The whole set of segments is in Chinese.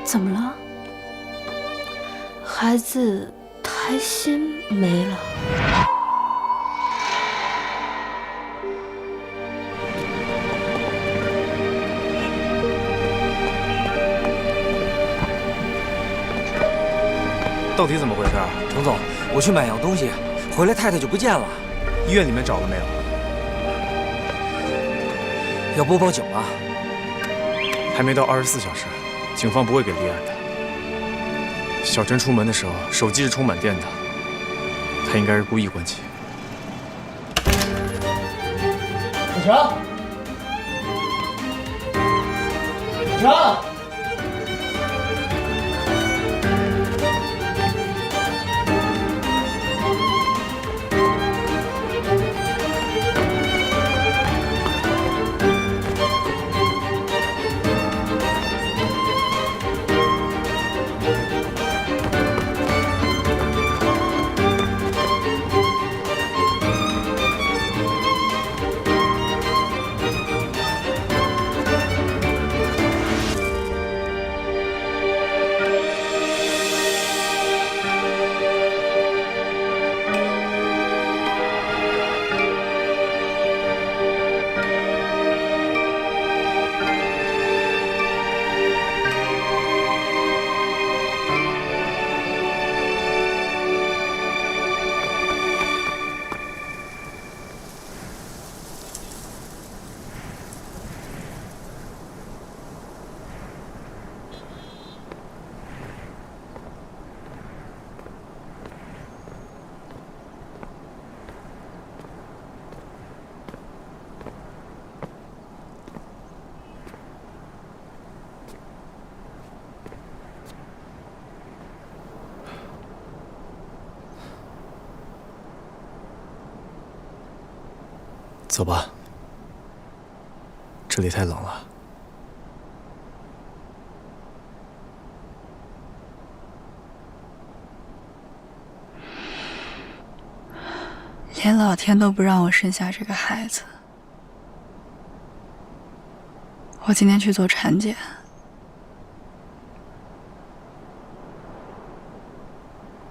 怎么了？孩子胎心没了。到底怎么回事？程总，我去买样东西，回来太太就不见了。医院里面找了没有？要拨报警了。还没到24小时，警方不会给立案的。小陈出门的时候，手机是充满电的，他应该是故意关机。小强，小强。 走吧，这里太冷了。连老天都不让我生下这个孩子，我今天去做产检，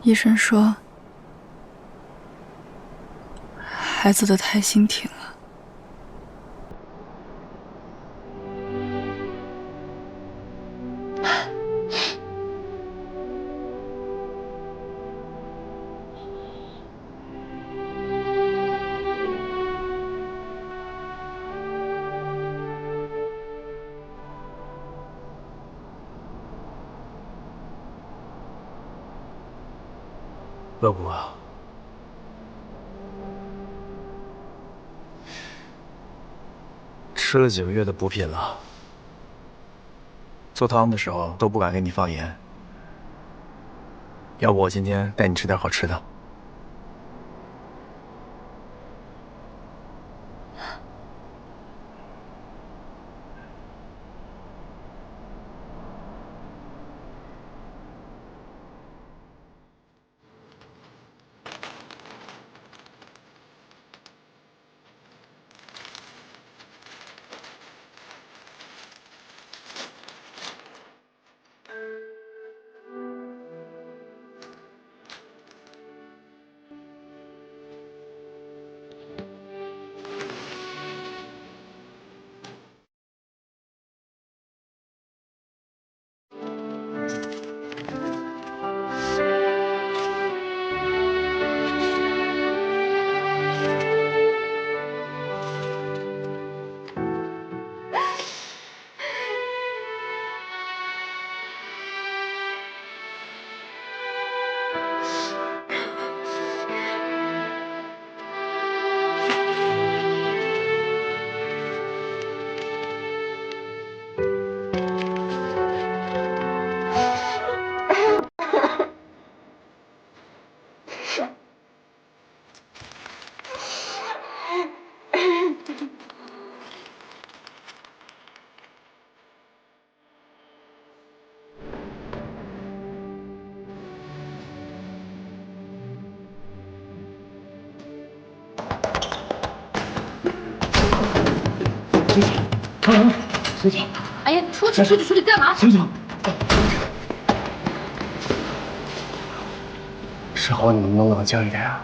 医生说孩子的胎心停了。 乐谷啊，吃了几个月的补品了，做汤的时候都不敢给你放盐。要不我今天带你吃点好吃的。水姐，哎呀，出去干嘛？醒醒！时候你能不能冷静一点啊？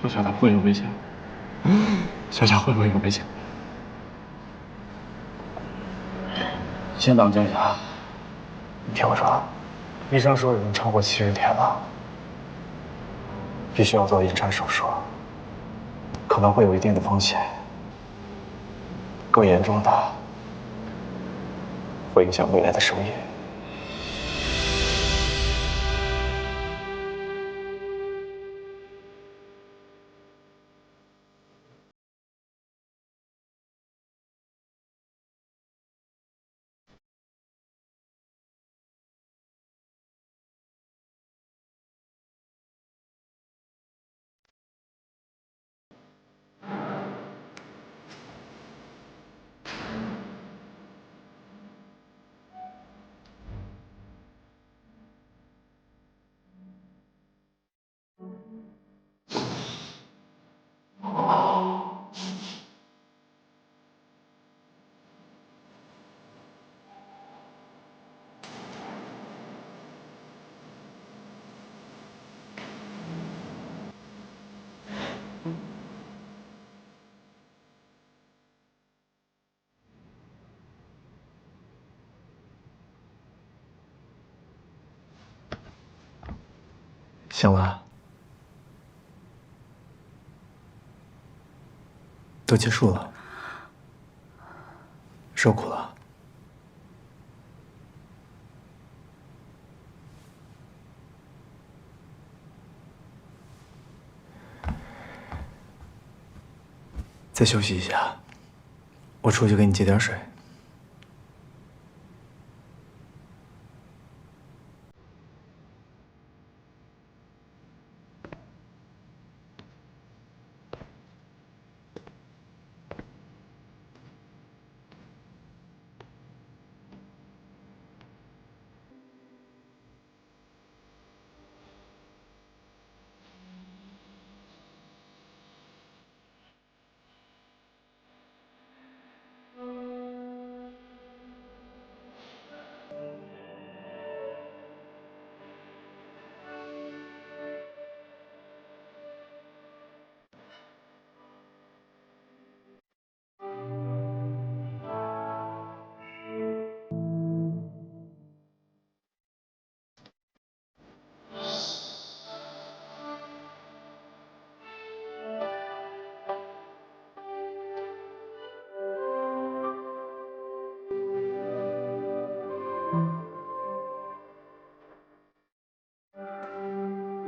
小小，他会不会有危险？小小会不会有危险？你先冷静一下。你听我说，医生说已经超过70天了，必须要做引产手术，可能会有一定的风险，更严重的会影响未来的生育。行了，都结束了，受苦了。再休息一下，我出去给你接点水。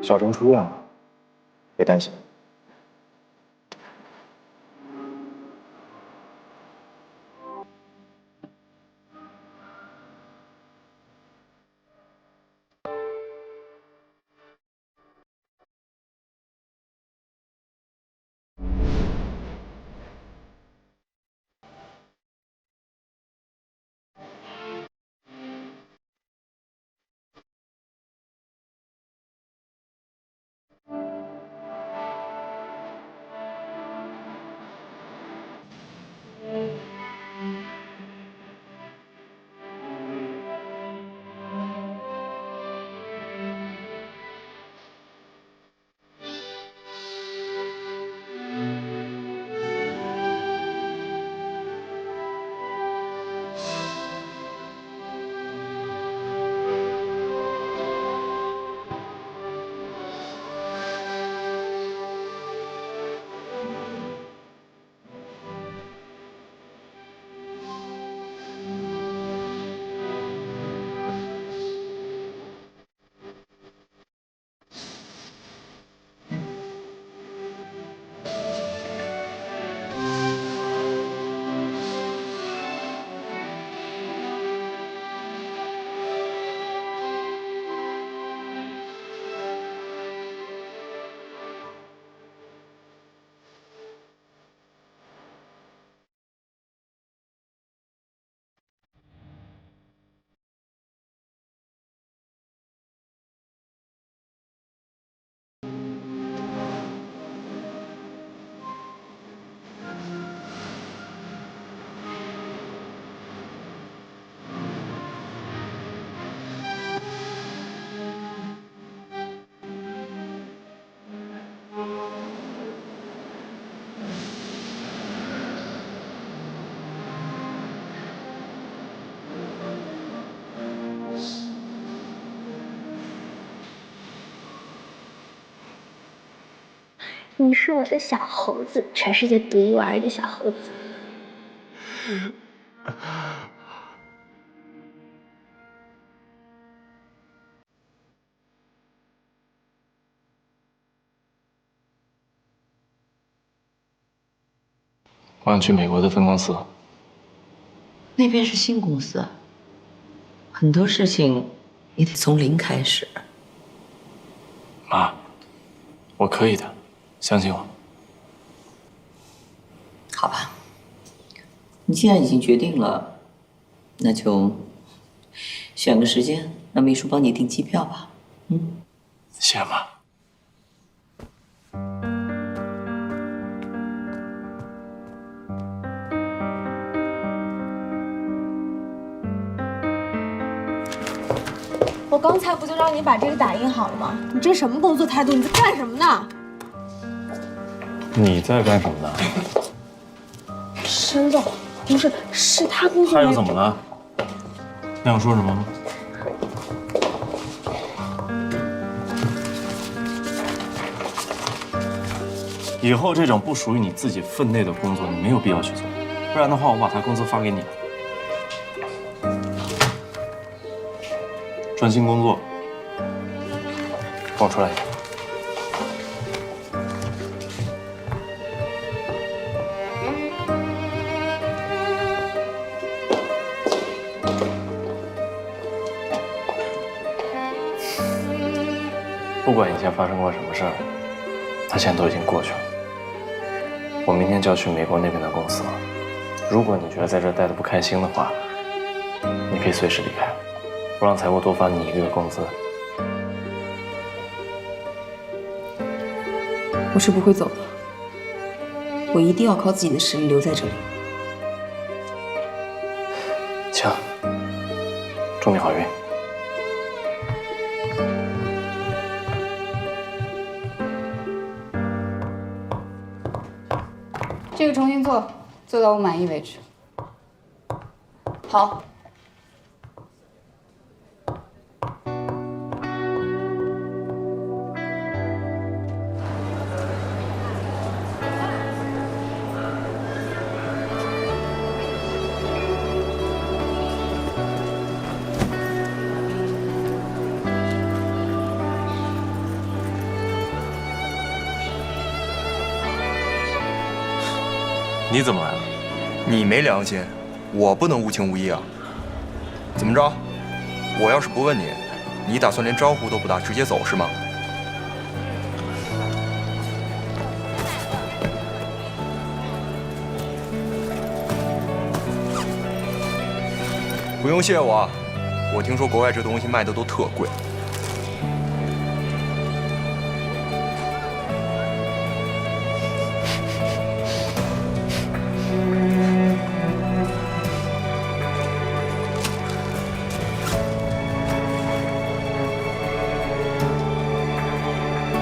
小郑出院了，别担心。你是我的小猴子，全世界独一无二的小猴子。我想去美国的分公司。那边是新公司，很多事情你得从零开始。妈，我可以的，相信我。好吧，你既然已经决定了，那就选个时间，让秘书帮你订机票吧。谢谢妈。我刚才不就让你把这个打印好了吗？你这什么工作态度？你在干什么呢？你在干什么呢？沈总，不是，是他工作。他又怎么了？你想说什么吗？以后这种不属于你自己分内的工作，你没有必要去做，不然的话，我把他工资发给你了。专心工作，跟我出来一点。不管以前发生过什么事儿，它现在都已经过去了。我明天就要去美国那边的公司了。如果你觉得在这儿待得不开心的话，你可以随时离开，不让财务多发你1个月工资。我是不会走的，我一定要靠自己的实力留在这里。行，祝你好运。这个重新做，做到我满意为止。好。你怎么来了？你没良心，我不能无情无义啊！怎么着？我要是不问你，你打算连招呼都不打直接走是吗？不用谢我，我听说国外这东西卖的都特贵。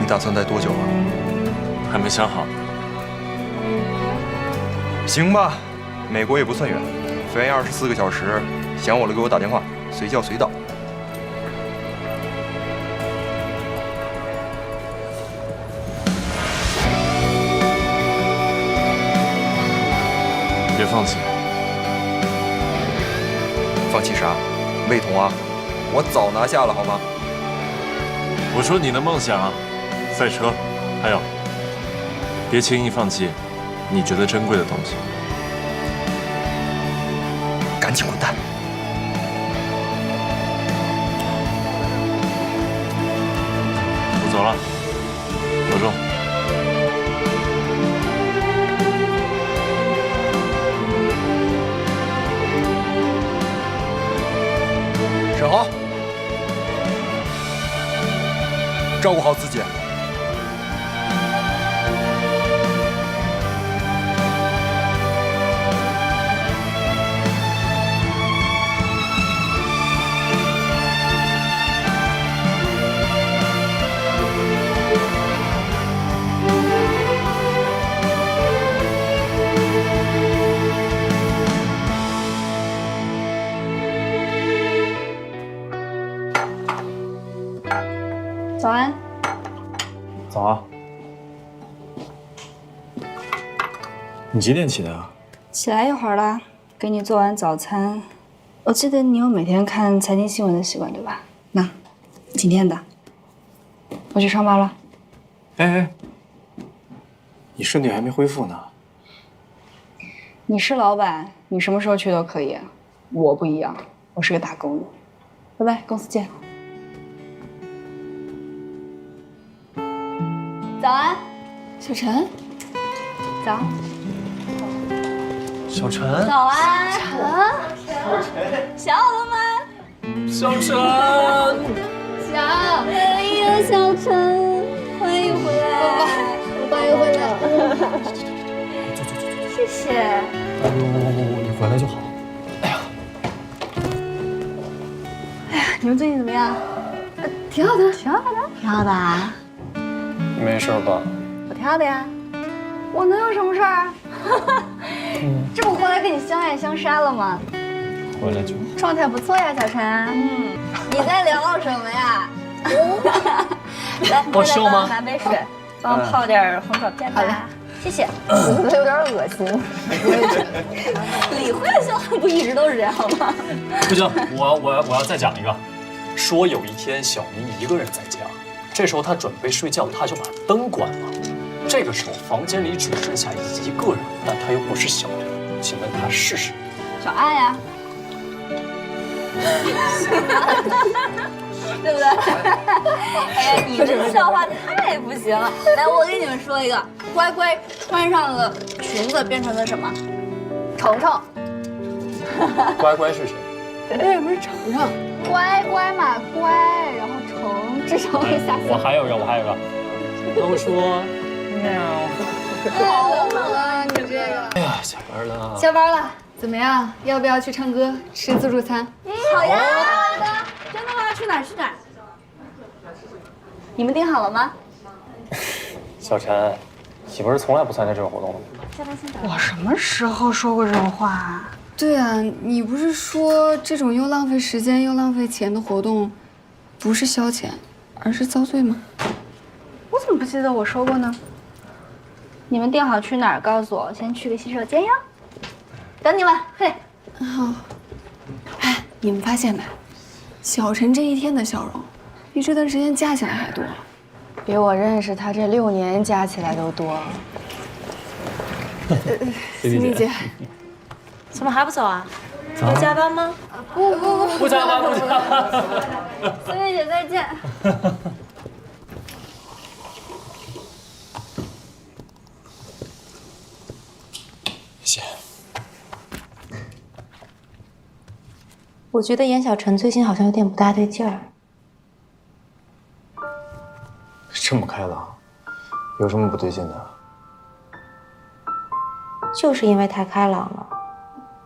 你打算待多久啊？还没想好。行吧，美国也不算远，飞24个小时，想我了给我打电话，随叫随到。别放弃。放弃啥？魏彤啊，我早拿下了好吗？我说你的梦想，赛车，还有，别轻易放弃你觉得珍贵的东西。赶紧滚蛋！我走了，保重。沈豪，照顾好自己。早安。早啊。你几点起的啊？起来一会儿了，给你做完早餐。我记得你有每天看财经新闻的习惯，对吧？那，今天的，我去上班了。哎，你身体还没恢复呢。你是老板，你什么时候去都可以。我不一样，我是个打工的。拜拜，公司见。早安，小陈。早。小陈。早安。小了吗？小陈。哎呀，小陈，欢迎回来。欢迎回来。谢谢。你回来就好。哎呀，你们最近怎么样？挺好的，挺好的，挺好的啊。没事吧？我挺好的呀。我能有什么事儿？这不回来跟你相爱相杀了吗？回来就好。状态不错呀，小陈。你在聊什么呀？来，我秀吗？拿杯水，帮我泡点红枣片吧。谢谢。我觉得有点恶心。李慧的笑话不一直都是这样吗？不行，我要再讲一个。说有一天小明一个人在家，这时候他准备睡觉，他就把灯关了。这个时候房间里只剩下一个人，但他又不是小明，请问他是谁？小爱呀。对不对？哎呀，你这笑话太不行了！来，我给你们说一个，乖乖穿上了裙子变成了什么？程程。乖乖是谁？对，不是程程，乖乖嘛，乖，然后程，至少会下。我还有一个，都说喵。好冷啊，你这个。哎呀，下班了。下班了，怎么样？要不要去唱歌，吃自助餐？好呀，好的。真的吗？去哪儿？去哪儿？你们订好了吗？小陈，你不是从来不参加这种活动的吗？我什么时候说过这种话啊？对啊，你不是说这种又浪费时间又浪费钱的活动，不是消遣，而是遭罪吗？我怎么不记得我说过呢？你们订好去哪儿，告诉我，先去个洗手间哟。等你们，嘿。好。哎，你们发现没？小陈这一天的笑容，比这段时间加起来还多，比我认识他这6年加起来都多。思密姐，怎么还不走啊？要加班吗？不加班，不加班。思密姐再见。谢谢。我觉得严小晨最近好像有点不大对劲儿。这么开朗，有什么不对劲的？就是因为太开朗了，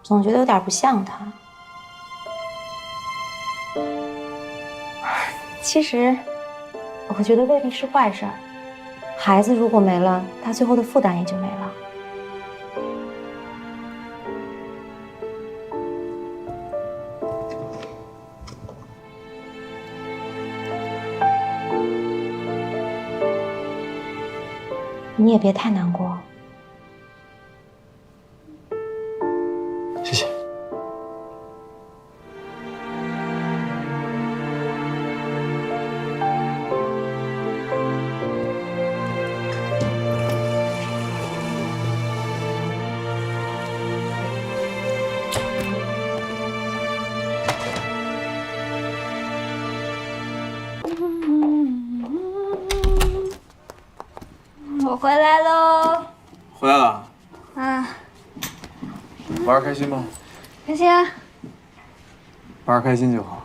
总觉得有点不像他。其实，我觉得未必是坏事儿。孩子如果没了，他最后的负担也就没了。你也别太难过。谢谢。我回来喽。回来了。啊，玩开心吗？开心啊。玩开心就好。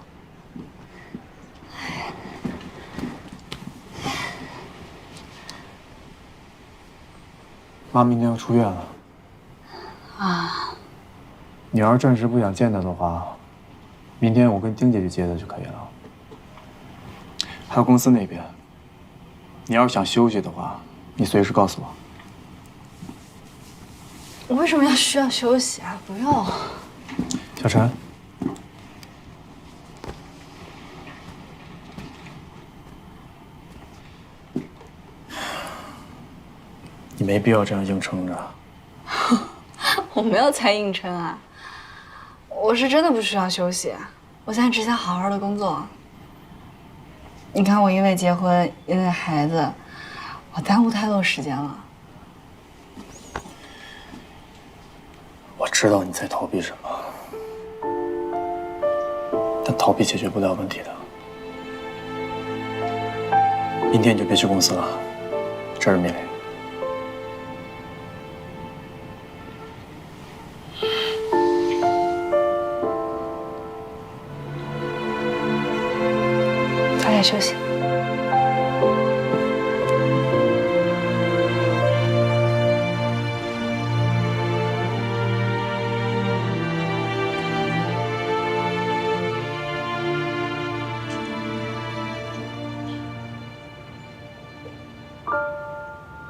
妈明天要出院了。啊。你要是暂时不想见她的话，明天我跟丁姐去接她就可以了。还有公司那边，你要是想休息的话，你随时告诉我。我为什么需要休息啊？不用。小陈，你没必要这样硬撑着。我没有在硬撑啊，我是真的不需要休息，我现在只想好好的工作。你看，我因为结婚，因为孩子，我耽误太多时间了。我知道你在逃避什么，但逃避解决不了问题的。明天你就别去公司了，这是命令。早点休息。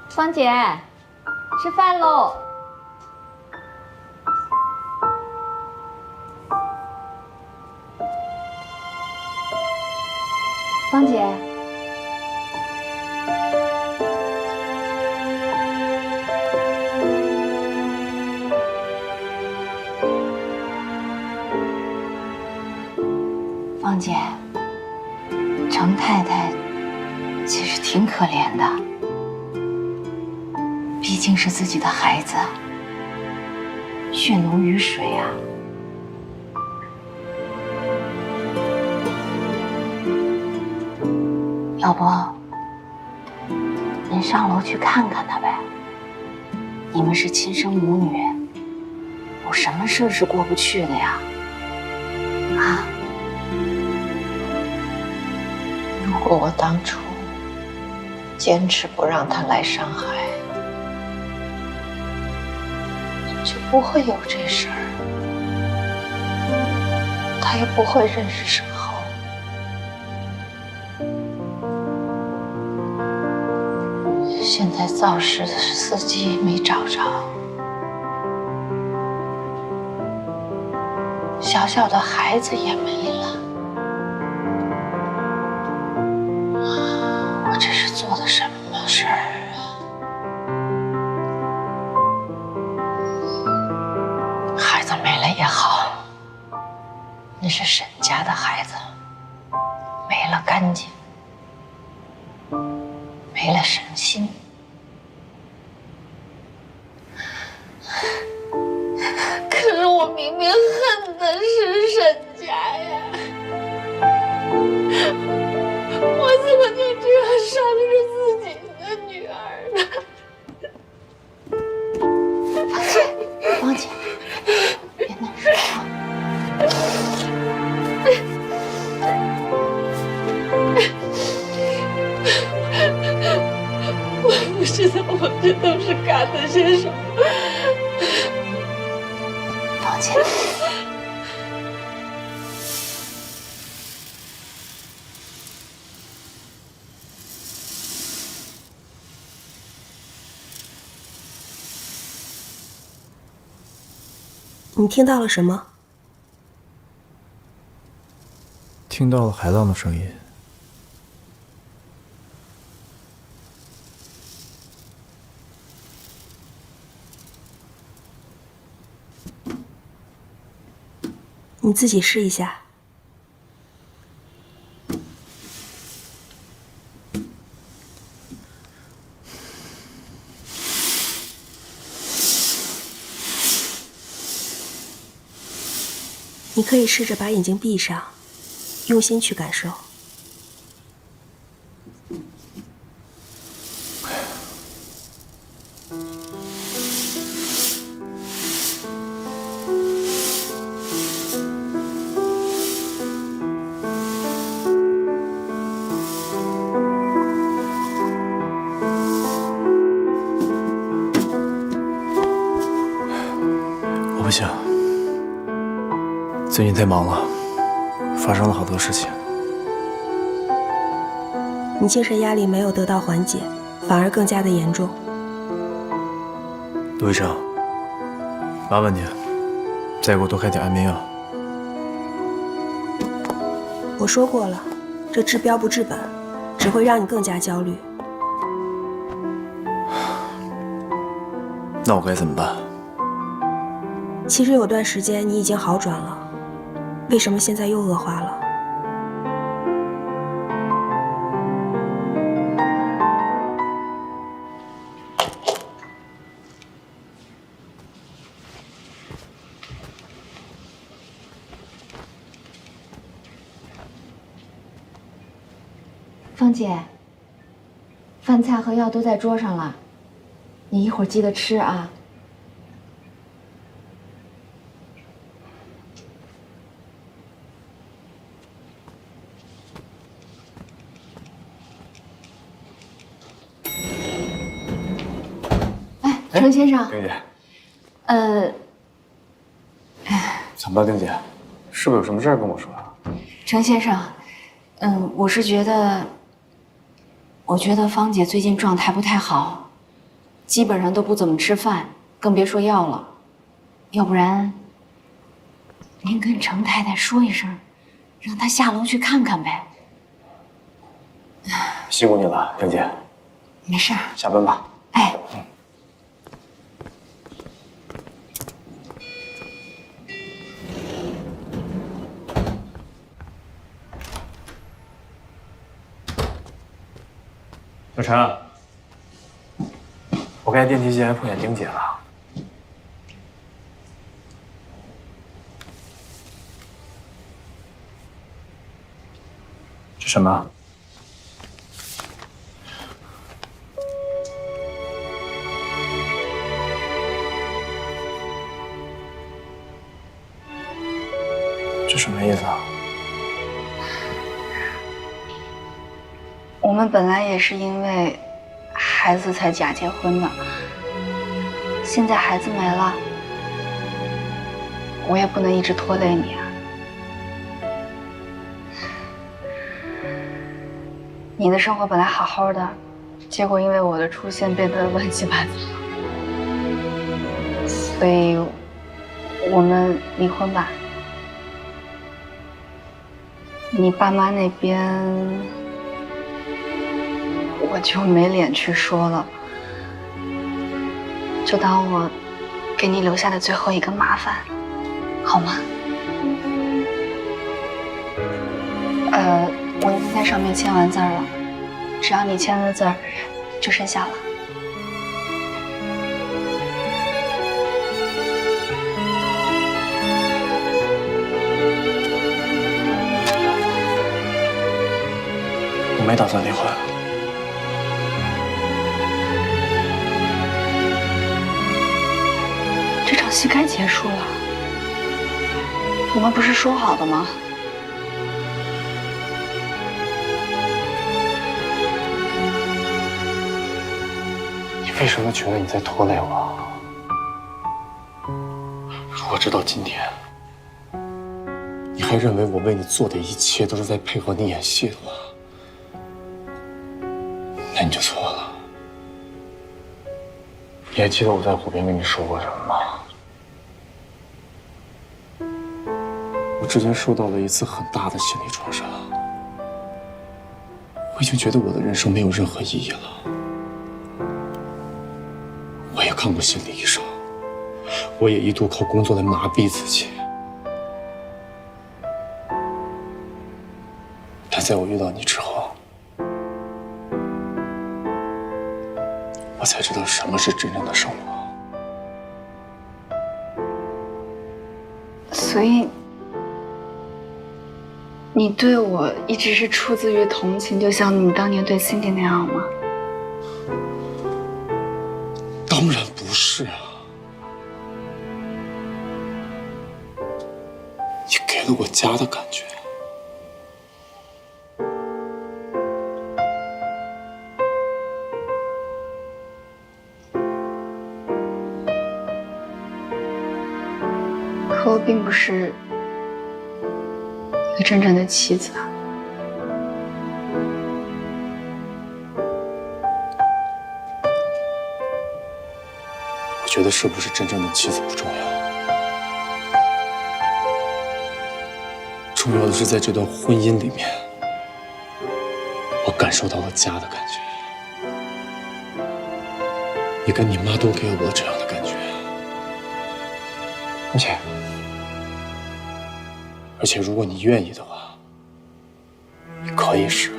芳姐，吃饭喽！芳姐，芳姐，程太太其实挺可怜的。毕竟是自己的孩子，血浓于水啊。要不，您上楼去看看他呗？你们是亲生母女，有什么事是过不去的呀？啊？如果我当初坚持不让他来上海，就不会有这事儿，他也不会认识沈浩。现在肇事的司机没找着，小小的孩子也没了，我这是做的什么事儿啊？孩子没了也好，那是沈家的孩子，没了干净，没了省心。可是我明明恨的是沈家呀，我怎么就这样伤着自己的女儿呢？芳姐，芳姐，别难受啊！我不知道我这都是干了些什么。芳姐，你听到了什么？听到了海浪的声音。你自己试一下。你可以试着把眼睛闭上，用心去感受。我不行，最近太忙了，发生了好多事情。你精神压力没有得到缓解，反而更加的严重。陆医生，麻烦你再给我多开点安眠药。我说过了，这治标不治本，只会让你更加焦虑。那我该怎么办？其实有段时间你已经好转了，为什么现在又恶化了？芳姐，饭菜和药都在桌上了，你一会儿记得吃啊。哎，程先生。丁姐。怎么了，丁姐？是不是有什么事儿跟我说啊？程先生，我是觉得芳姐最近状态不太好，基本上都不怎么吃饭，更别说药了。要不然，您跟程太太说一声，让她下楼去看看呗。辛苦你了，丁姐。没事儿，下班吧。哎。小陈，我开电梯间碰见丁姐了。这什么？这什么意思啊？我们本来也是因为孩子才假结婚的，现在孩子没了，我也不能一直拖累你啊。你的生活本来好好的，结果因为我的出现变得乱七八糟，所以我们离婚吧。你爸妈那边我就没脸去说了，就当我给你留下的最后一个麻烦，好吗？我已经在上面签完字了，只要你签了字儿，就生效了。我没打算离婚。这场戏该结束了，我们不是说好的吗？你为什么觉得你在拖累我？如果直到今天，你还认为我为你做的一切都是在配合你演戏的话，那你就错了。你还记得我在湖边跟你说过什么吗？我之前受到了一次很大的心理创伤，我已经觉得我的人生没有任何意义了。我也看过心理医生，我也一度靠工作来麻痹自己，但在我遇到你之后，我才知道什么是真正的生活。所以，你对我一直是出自于同情，就像你当年对Cindy那样吗？当然不是啊！你给了我家的感觉。可我并不是一个真正的妻子啊。我觉得是不是真正的妻子不重要，重要的是在这段婚姻里面，我感受到了家的感觉。你跟你妈都给我这样的感觉，而且，如果你愿意的话，你可以试。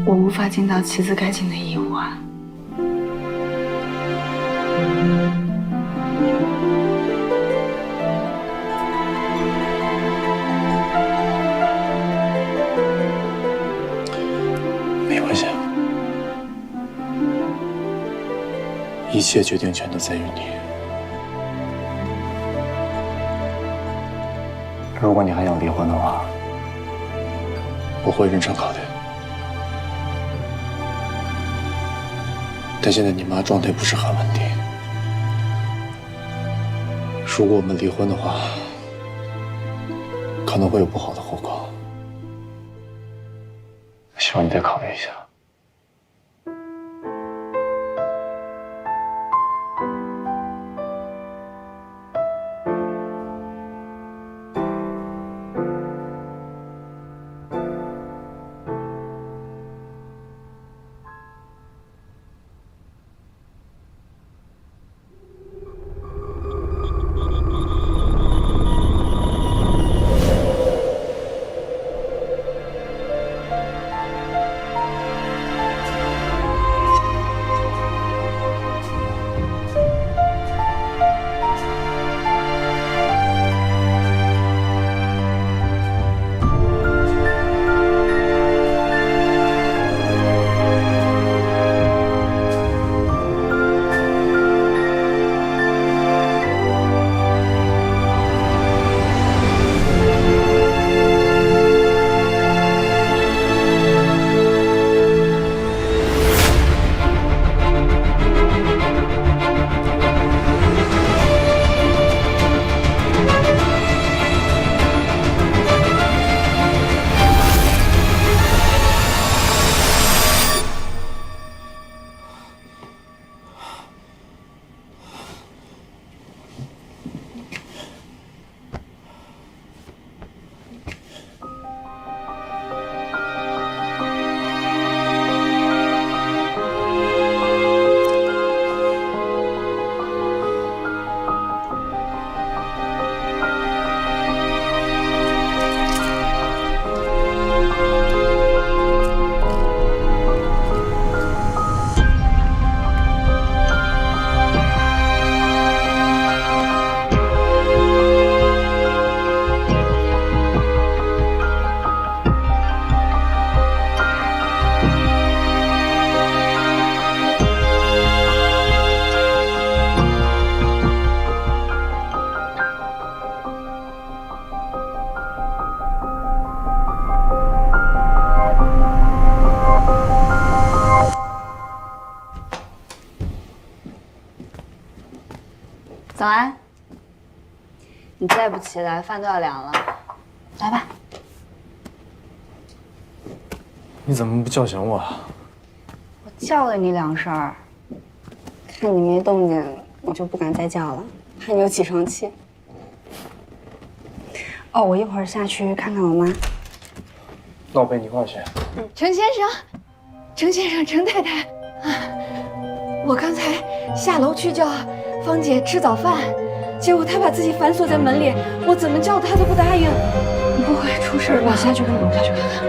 我无法尽到妻子该尽的义务啊。没关系，一切决定权都在于你。如果你还想离婚的话，我会认真考虑。但现在你妈状态不是很稳定，如果我们离婚的话，可能会有不好的后果。希望你再考虑一下。早安。你再不起来，饭都要凉了。来吧。你怎么不叫醒我啊？我叫了你2声，看你没动静，我就不敢再叫了，怕你有起床气。哦，我一会儿下去看看我妈。那我陪你一块儿去。程先生，程先生，程太太，我刚才下楼去叫芳姐吃早饭，结果她把自己反锁在门里，我怎么叫她都不答应。你不会出事吧？我下去看看，我下去看看。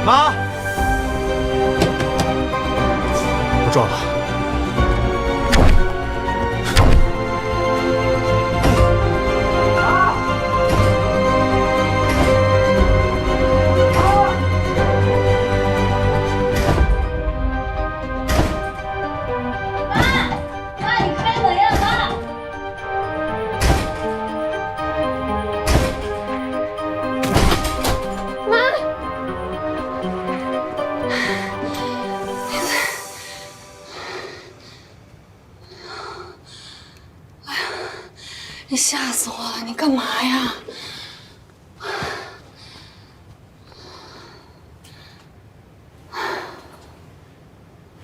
妈，我撞了。妈，你开门呀，妈！你吓死我了！你干嘛呀？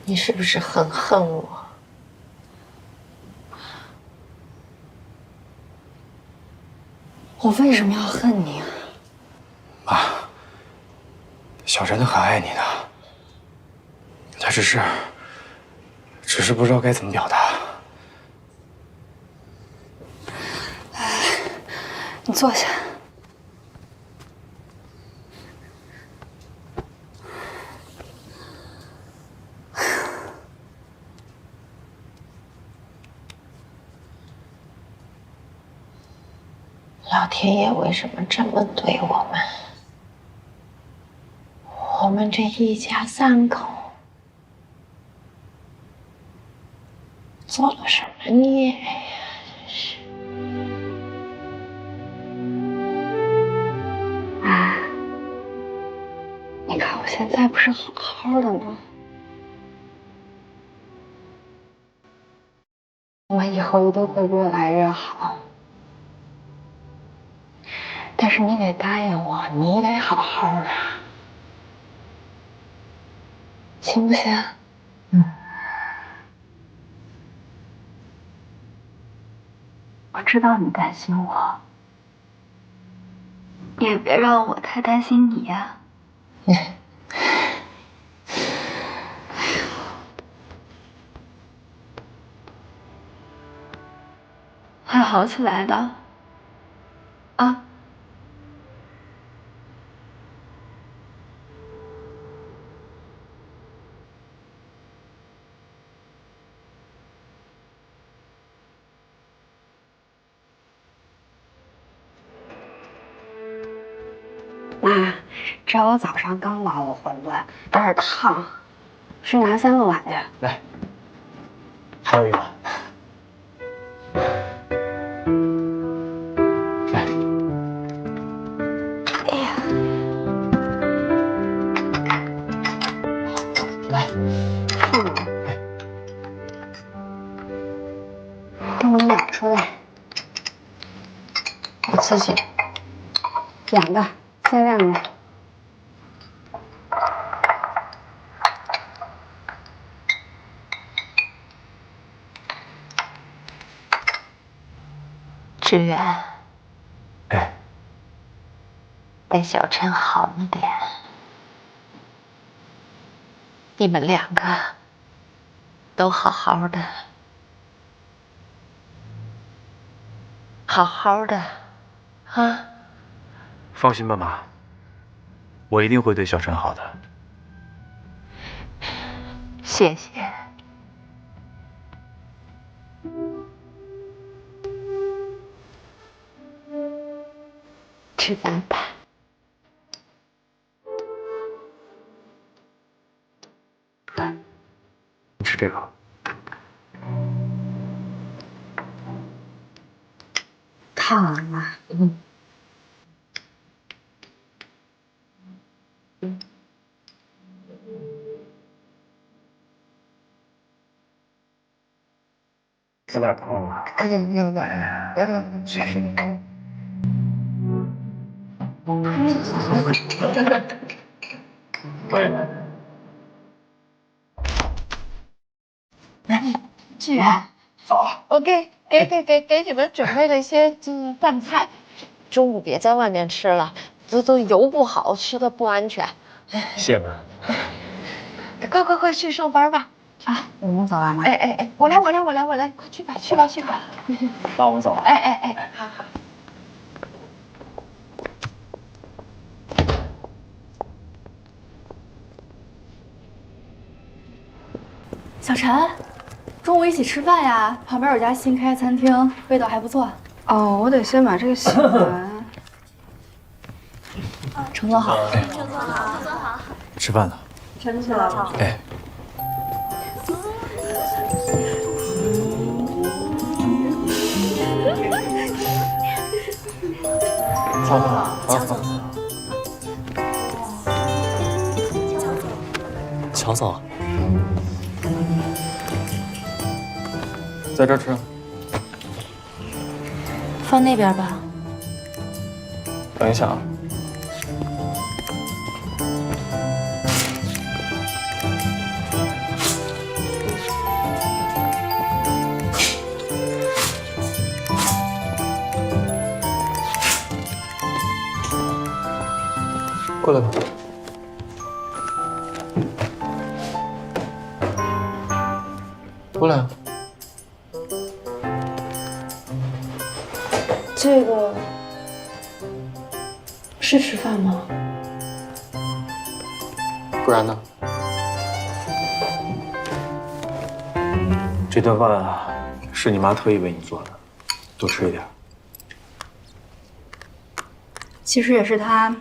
你是不是很恨我？我为什么要恨你啊？妈，小陈很爱你的，他只是不知道该怎么表达。你坐下。老天爷为什么这么对我们？我们这一家3口做了什么孽呀？真是！啊，你看我现在不是好好的吗？我们以后一定会越来越好。但是你得答应我，你得好好的，行不行？我知道你担心我，也别让我太担心你呀。会好起来的，啊。妈，这我早上刚捞了馄饨，有点烫，去拿3个碗去。来，还有一碗。来。哎呀，来。给我拿出来，我自己2个。限量的。志远，哎，对小陈好一点。你们2个都好好的，好好的，啊。放心吧，妈，我一定会对小陈好的。谢谢。吃饭吧。来，你吃这个。烫啊，妈。有点痛啊。志远，我给你们准备了一些饭菜，中午别在外面吃了，都油不好，吃的不安全。谢妈。快去上班吧。啊，我们走了吗？哎，我来，快去吧。那我们走了。哎，好。小陈，中午一起吃饭呀？旁边有家新开餐厅，味道还不错。哦，我得先把这个洗完。程总好。程总好。吃饭了。陈总好。哎。好。乔总。在这儿吃。放那边吧。等一下啊。过来吧。过来啊。这个是吃饭吗？不然呢？这顿饭啊，是你妈特意为你做的，多吃一点。其实也是她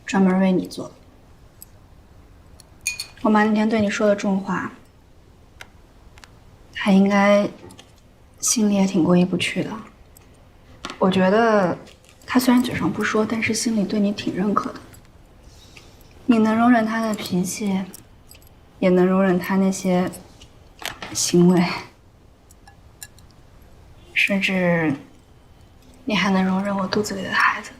专门为你做的。我妈那天对你说的重话，她应该心里也挺过意不去的。我觉得她虽然嘴上不说，但是心里对你挺认可的。你能容忍她的脾气，也能容忍她那些行为，甚至你还能容忍我肚子里的孩子。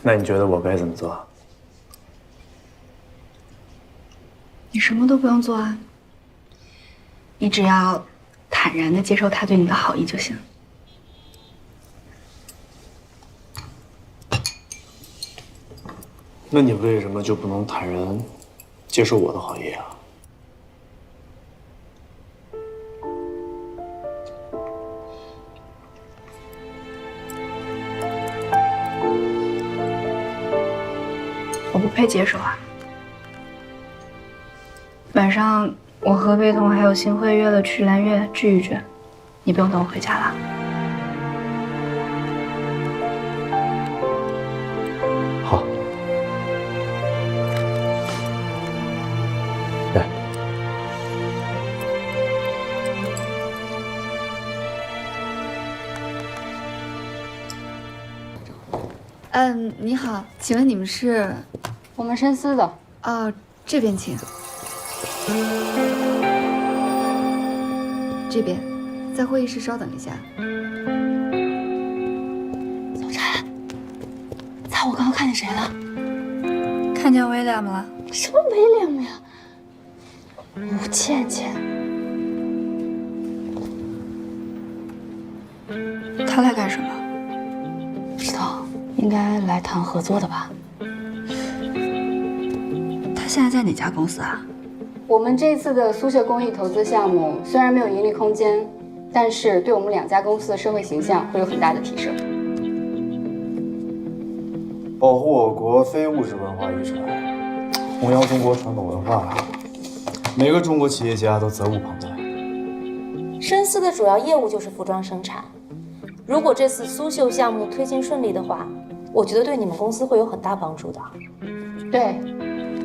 那你觉得我该怎么做？你什么都不用做啊，你只要坦然地接受他对你的好意就行。那你为什么就不能坦然接受我的好意啊？我不配接受啊。晚上我和魏彤还有新辉约了去蓝月聚一聚，你不用等我回家了。好。来。你好，请问你们是？我们深思的。哦，这边请。这边，在会议室稍等一下。小婵，猜我刚刚看见谁了？看见威廉了？什么威廉呀？吴倩倩。他来干什么？不知道，应该来谈合作的吧。他现在在哪家公司啊？我们这次的苏绣公益投资项目虽然没有盈利空间，但是对我们2家公司的社会形象会有很大的提升。保护我国非物质文化遗产，弘扬中国传统文化，每个中国企业家都责无旁贷。深思的主要业务就是服装生产，如果这次苏绣项目推进顺利的话，我觉得对你们公司会有很大帮助的。对。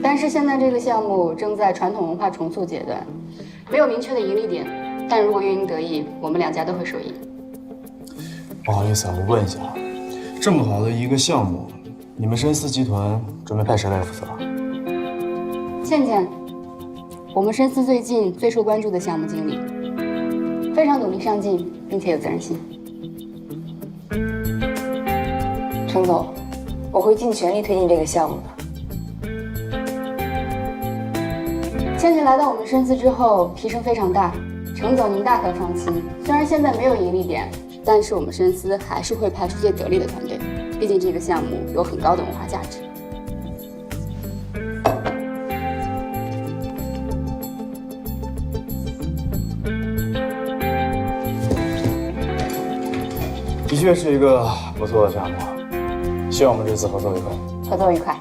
但是现在这个项目正在传统文化重塑阶段，没有明确的盈利点，但如果运营得宜，我们2家都会受益。不好意思啊，我问一下，这么好的一个项目，你们深思集团准备派谁来负责？倩倩，我们深思最近最受关注的项目经理，非常努力上进，并且有责任心。程总，我会尽全力推进这个项目的。倩倩来到我们深思之后，提升非常大。程总，您大可放心，虽然现在没有盈利点，但是我们深思还是会派出最得力的团队。毕竟这个项目有很高的文化价值。的确是一个不错的项目，希望我们这次合作愉快。合作愉快。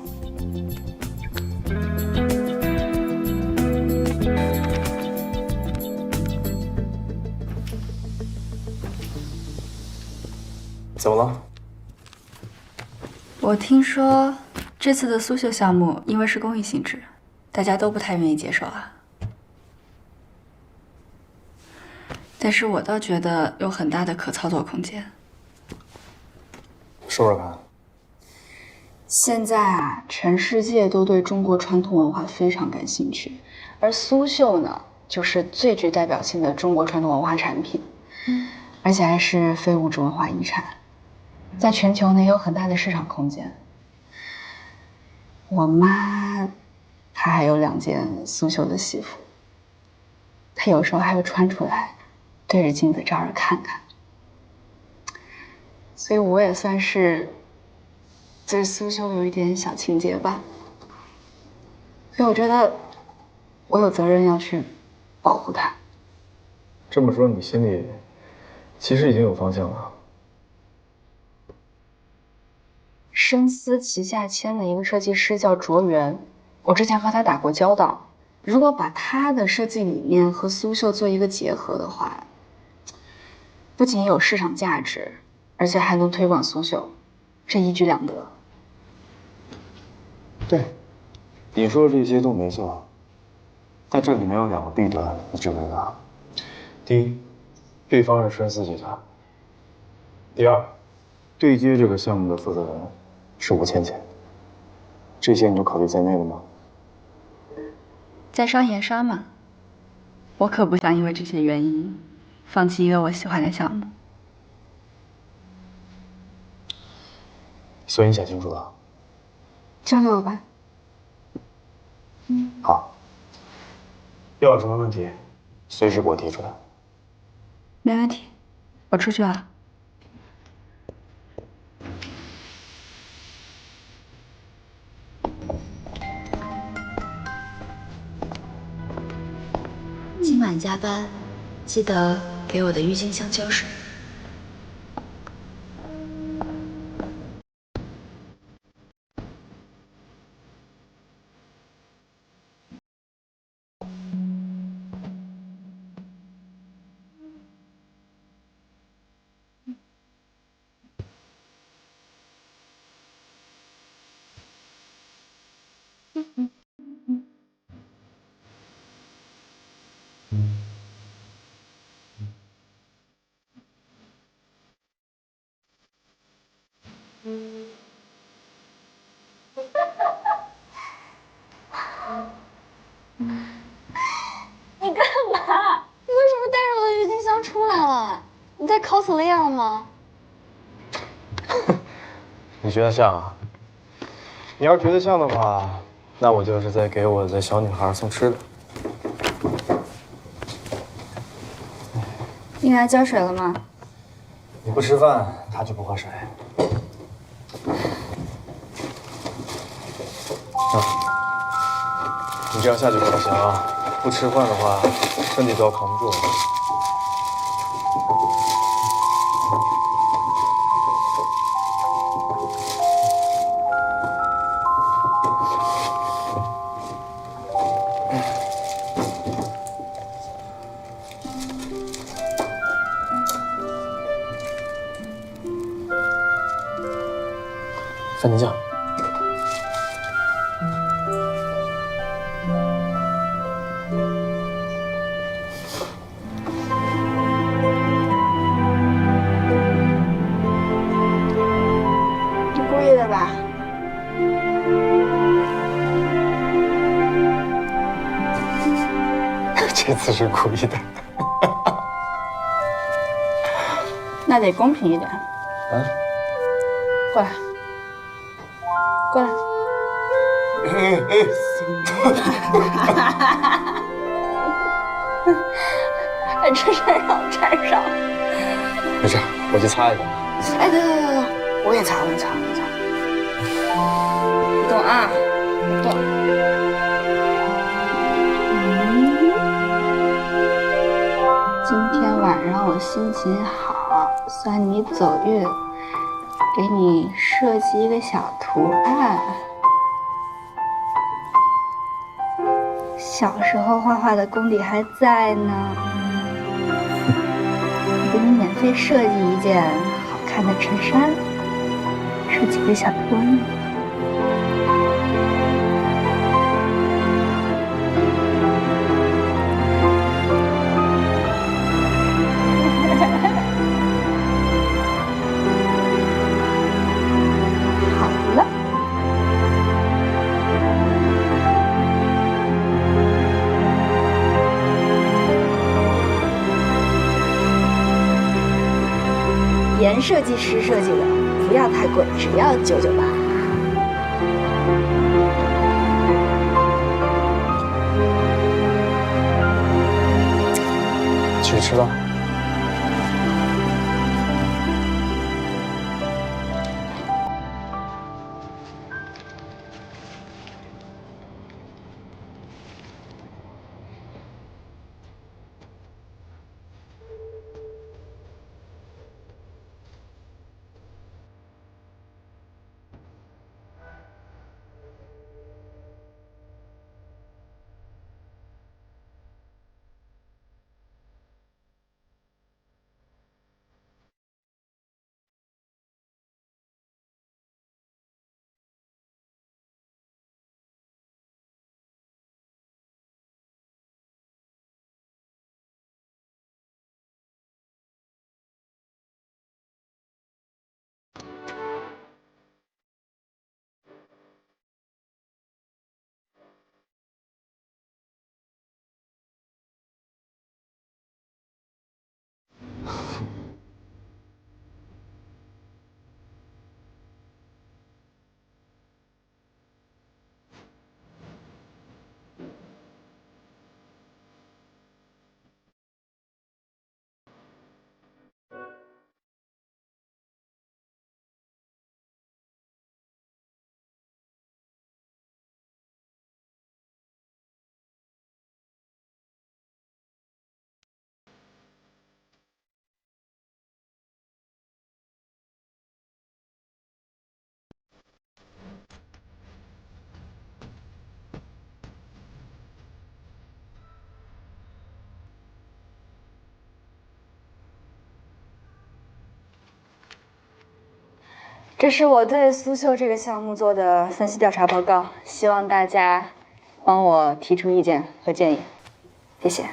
怎么了？我听说这次的苏绣项目因为是公益性质，大家都不太愿意接受啊。但是我倒觉得有很大的可操作空间。说说看。现在啊，全世界都对中国传统文化非常感兴趣，而苏绣呢，就是最具代表性的中国传统文化产品，而且还是非物质文化遗产，在全球呢也有很大的市场空间。我妈她还有2件苏绣的西服，她有时候还会穿出来，对着镜子照着看看。所以我也算是对苏绣有一点小情结吧。所以我觉得我有责任要去保护它。这么说，你心里其实已经有方向了。深思旗下签的一个设计师叫卓源，我之前和他打过交道。如果把他的设计理念和苏绣做一个结合的话，不仅有市场价值，而且还能推广苏绣，这一举两得。对，你说的这些都没错，但这里面有2个弊端，你知不知道？第一，对方是深思集团；第二，对接这个项目的负责人是吴倩倩。这些你都考虑在内了吗？在商言商嘛，我可不想因为这些原因放弃一个我喜欢的项目。所以你想清楚了？交给我吧。好，要有什么问题，随时给我提出来。没问题，我出去了。今晚加班，记得给我的郁金香浇水。你干嘛？你为什么带着我的郁金香出来了？你在 cosplay 吗？你觉得像啊？你要是觉得像的话，那我就是在给我的小女孩送吃的。你给它浇水了吗？你不吃饭，她就不喝水。你这样下去可不行啊！不吃饭的话，身体都要扛不住了。番茄酱。你故意的吧？这次是故意的。那得公平一点。啊？过来。过来。哎，这事让我沾上。没事，我去擦一下。哎，等，我给你擦，我给你擦，不动啊，不动。今天晚上我心情好，算你走运。给你设计一个小图案。小时候画画的功底还在呢。我给你免费设计一件好看的衬衫，设计个小图案。原设计师设计的，不要太贵，只要998。去吃吧。这是我对苏绣这个项目做的分析调查报告，希望大家帮我提出意见和建议，谢谢。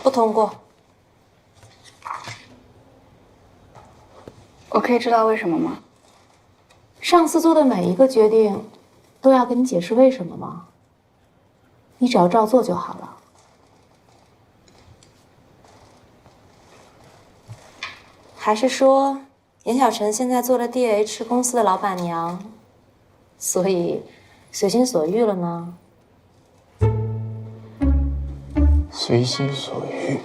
不通过。我可以知道为什么吗？上司做的每一个决定，都要跟你解释为什么吗？你只要照做就好了。还是说，严小晨现在做了 DH 公司的老板娘，所以随心所欲了呢？随心所欲，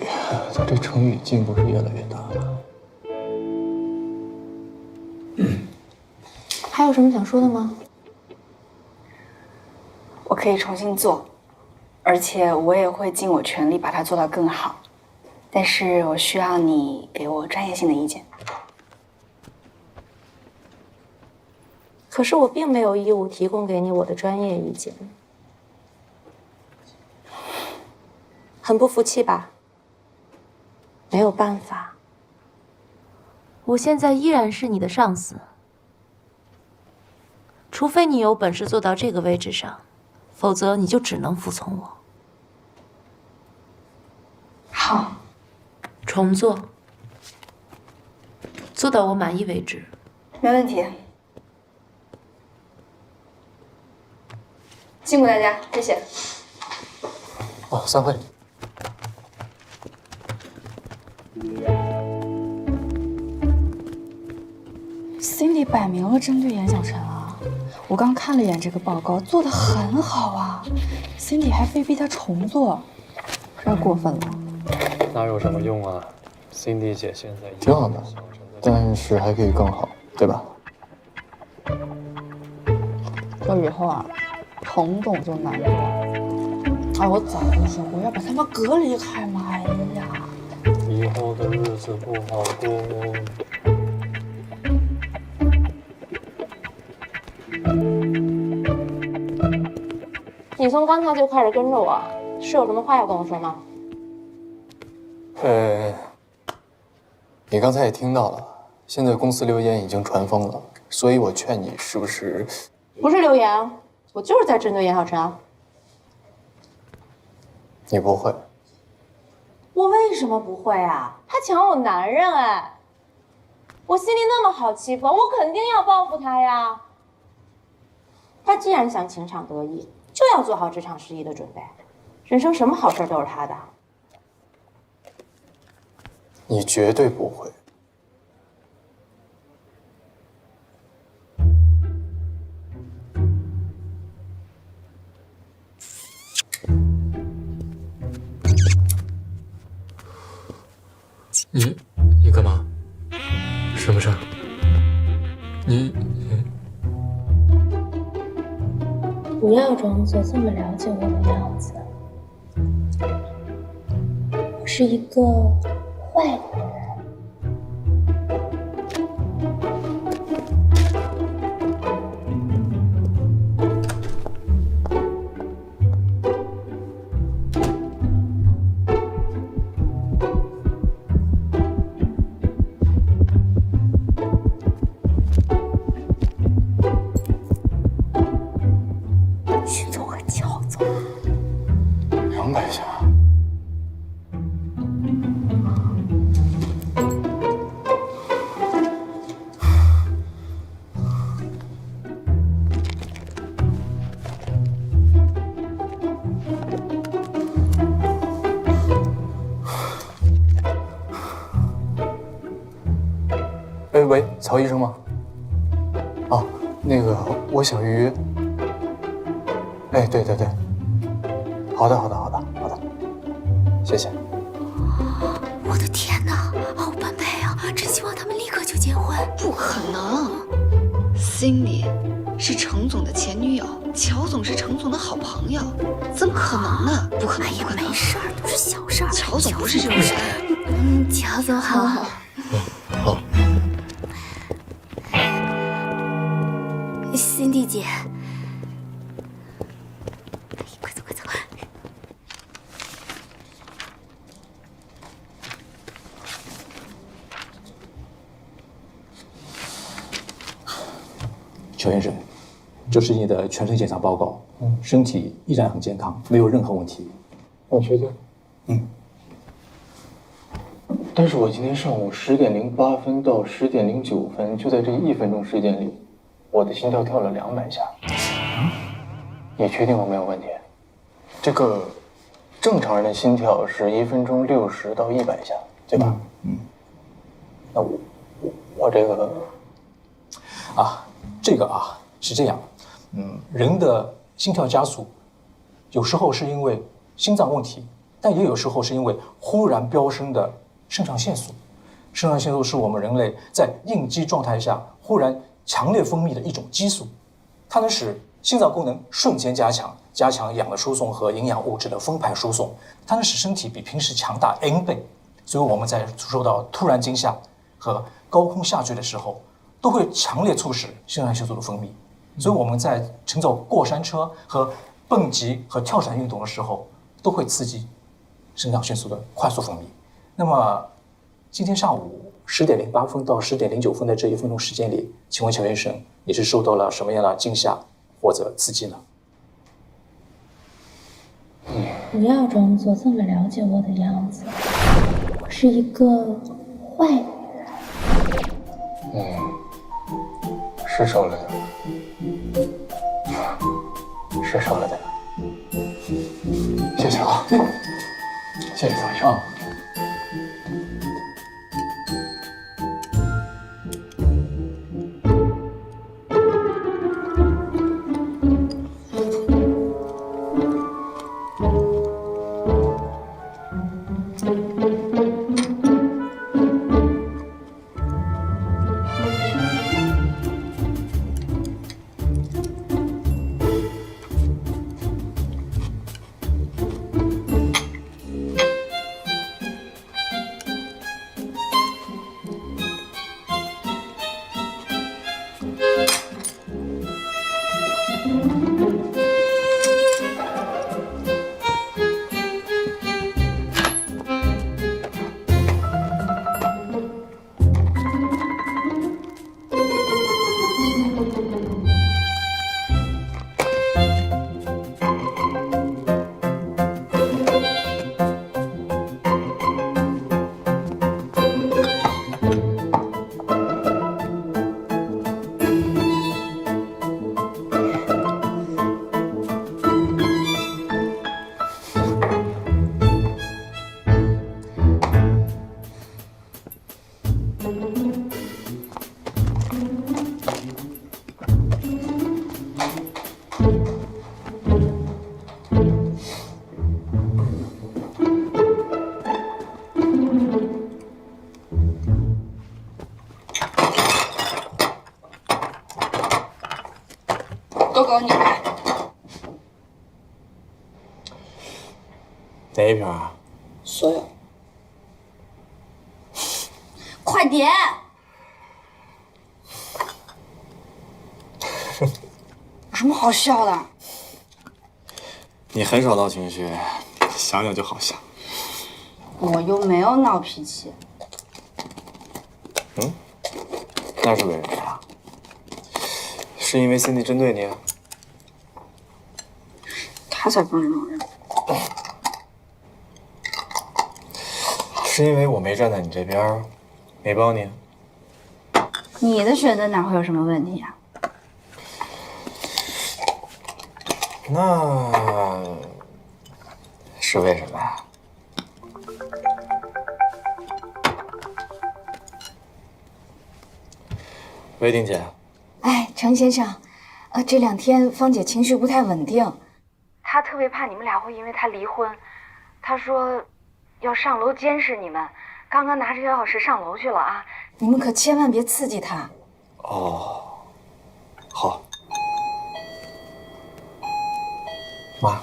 他这成语进步是越来越大了。还有什么想说的吗？我可以重新做，而且我也会尽我全力把它做到更好。但是我需要你给我专业性的意见。可是我并没有义务提供给你我的专业意见。很不服气吧？没有办法，我现在依然是你的上司。除非你有本事做到这个位置上，否则你就只能服从我。好，重做，做到我满意为止。没问题。辛苦大家，谢谢。哦，散会。Cindy 摆明了针对严小晨啊！我刚看了一眼这个报告，做得很好啊。Cindy 还非逼他重做，太过分了。哪有什么用啊 ？Cindy 姐现在挺好的，但是还可以更好，对吧？这以后啊，重懂就难做。哎，我早就说过要把他们隔离开嘛！哎呀，以后的日子不好过。你从刚才就开始跟着我，是有什么话要跟我说吗？你刚才也听到了，现在公司流言已经传疯了，所以我劝你是不是？不是流言，我就是在针对严小晨。你不会？我为什么不会啊？他抢我男人哎！我心里那么好欺负，我肯定要报复他呀。他既然想情场得意，就要做好职场失意的准备。人生什么好事都是他的。你绝对不会。你干嘛？什么事儿？你不要装作这么了解我的样子。我是一个坏女人。徐总和乔总200下。喂，曹医生吗？哦，那个我想预约。哎，对，好的，谢谢。我的天哪，好般配啊！真希望他们立刻就结婚。不可能，心里是程总的前女友，乔总是程总的好朋友，怎么可能呢？不可能，不可能！没事儿，都是小事儿。乔总不是这种人。乔总好。好。辛迪姐，快走！乔先生，这是你的全身检查报告，身体依然很健康，没有任何问题。我确定。但是我今天上午10点08分到10点09分，就在这1分钟时间里，我的心跳跳了200下。你确定我没有问题？这个正常人的心跳是1分钟60到100下，对吧？那我这个这个是这样，人的心跳加速，有时候是因为心脏问题，但也有时候是因为忽然飙升的肾上腺素。肾上腺素是我们人类在应激状态下忽然强烈分泌的一种激素，它能使心脏功能瞬间加强，加强氧的输送和营养物质的分排输送，它能使身体比平时强大 N 倍。所以我们在受到突然惊吓和高空下坠的时候，都会强烈促使肾上腺素的分泌。所以我们在乘坐过山车和蹦极和跳伞运动的时候，都会刺激肾上腺素的快速分泌。那么今天上午10点08分到10点09分的这1分钟时间里，请问乔医生，你是受到了什么样的惊吓或者刺激呢？不要装作这么了解我的样子。我是一个坏女人。是瘦了点，是瘦了点。谢谢啊，谢谢曹医生。都给我拧开。哪一瓶啊？所有。快点！有什么好笑的？你很少闹情绪，想想就好笑。我又没有闹脾气。嗯，那是为什么呀？是因为 Cindy 针对你？他才不是那种人。是因为我没站在你这边，没帮你？你的选择哪会有什么问题呀？那是为什么呀？喂，丁姐。哎，程先生，这2天芳姐情绪不太稳定，她特别怕你们俩会因为她离婚，她说要上楼监视你们，刚刚拿着钥匙上楼去了啊，你们可千万别刺激她。哦，好。妈。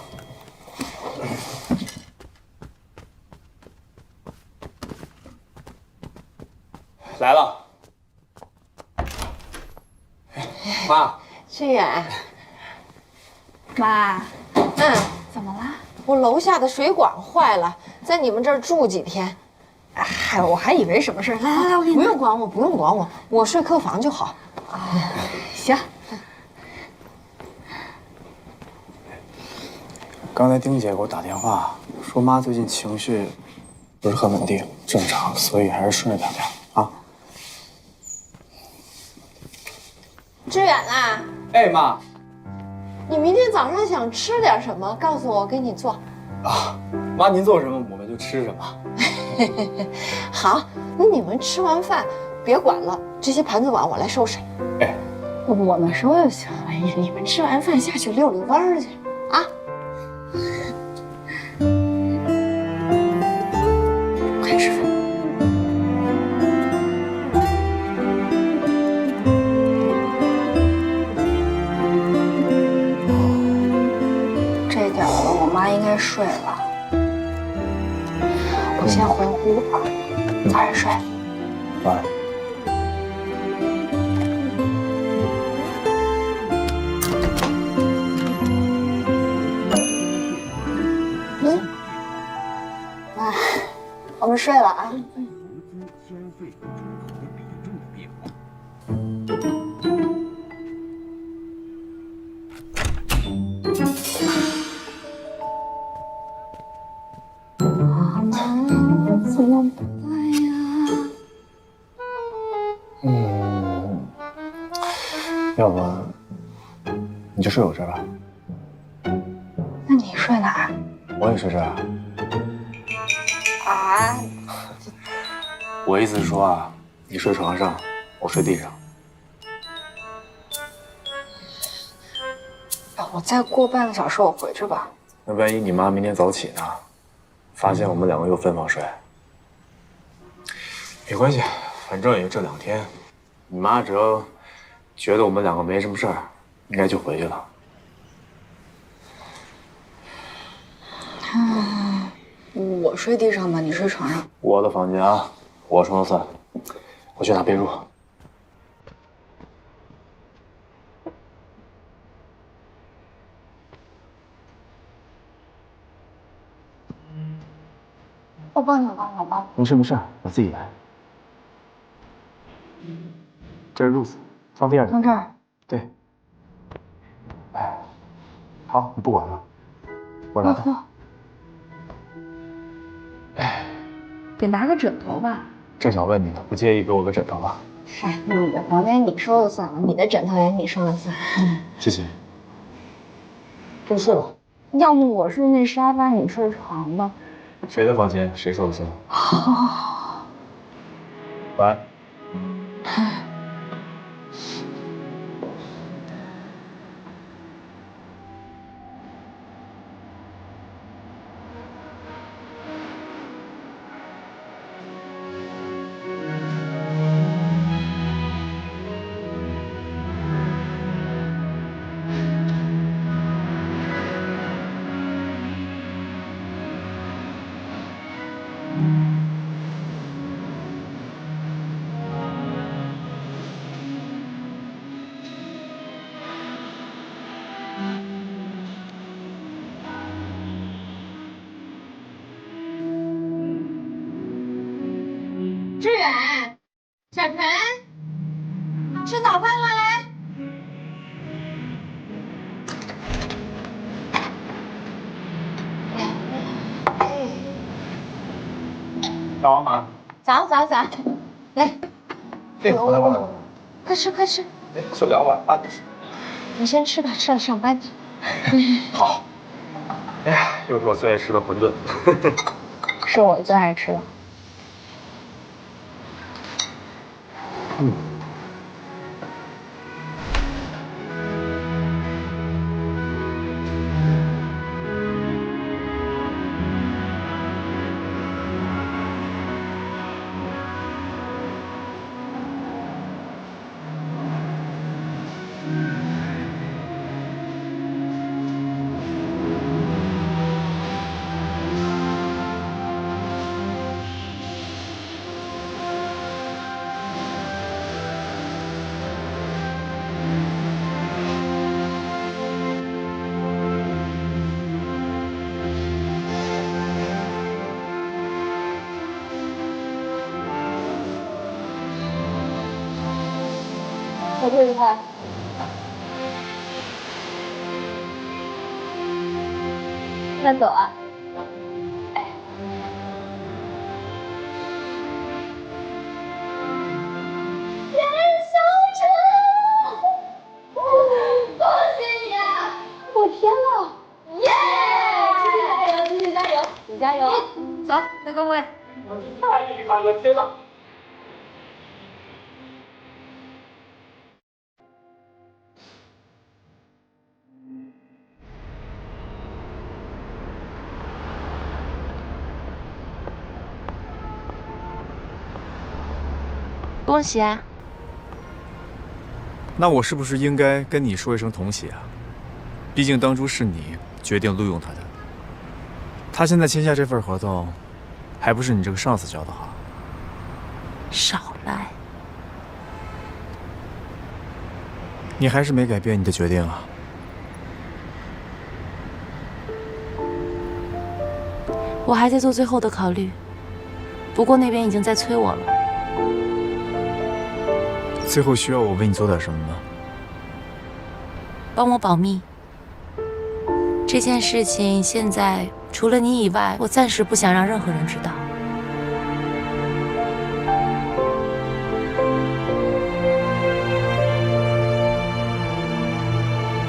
来了。妈。志远。妈。怎么了？我楼下的水管坏了，在你们这儿住几天。嗨，我还以为什么事儿。来，我给你。不用管我，不用管我，我睡客房就好。行。刚才丁姐给我打电话，说妈最近情绪不是很稳定，正常，所以还是顺着点啊。志远啊。哎，妈。你明天早上想吃点什么？告诉我，我给你做。啊，妈，您做什么我们就吃什么。好，那你们吃完饭别管了，这些盘子碗我来收拾。哎，我们收就行。哎呀，你们吃完饭下去溜溜弯儿去啊。快吃饭。这点了，我妈应该睡了。我先回屋吧，早点睡。晚安。妈，我们睡了啊。怎么办呀？要不你就睡我这儿吧。那你睡哪儿？我也睡这儿啊。啊？我意思是说啊，你睡床上，我睡地上。我再过半个小时我回去吧。那万一你妈明天早起呢，发现我们2个又分房睡，没关系，反正也就这2天。你妈只要觉得我们2个没什么事儿，应该就回去了。我睡地上吧，你睡床上。我的房间啊，我说了算。我去拿被褥。我帮你吧。没事，我自己来。这是褥子，放地上。放这儿。对。哎，好，你不管了，我来。哎，得拿个枕头吧。正想问你呢，不介意给我个枕头吧？嗨，你的房间你说了算了，你的枕头也你说了算。谢谢。就睡吧。要不我睡那沙发，你睡床吧。谁的房间谁说了算。好。晚安。志远，小陈，吃早饭了来。早啊！早，来，我来了。快吃快吃。手摇碗啊。你先吃吧，吃了上班去。好。哎呀，又是我最爱吃的馄饨。是我最爱吃的。我推着他。慢走啊。加油！走，那个位。太厉害了，天哪！恭喜啊！那我是不是应该跟你说一声同喜啊？毕竟当初是你决定录用他的。他现在签下这份合同，还不是你这个上司教的好？少来！你还是没改变你的决定啊？我还在做最后的考虑，不过那边已经在催我了。最后需要我为你做点什么吗？帮我保密。这件事情现在除了你以外，我暂时不想让任何人知道。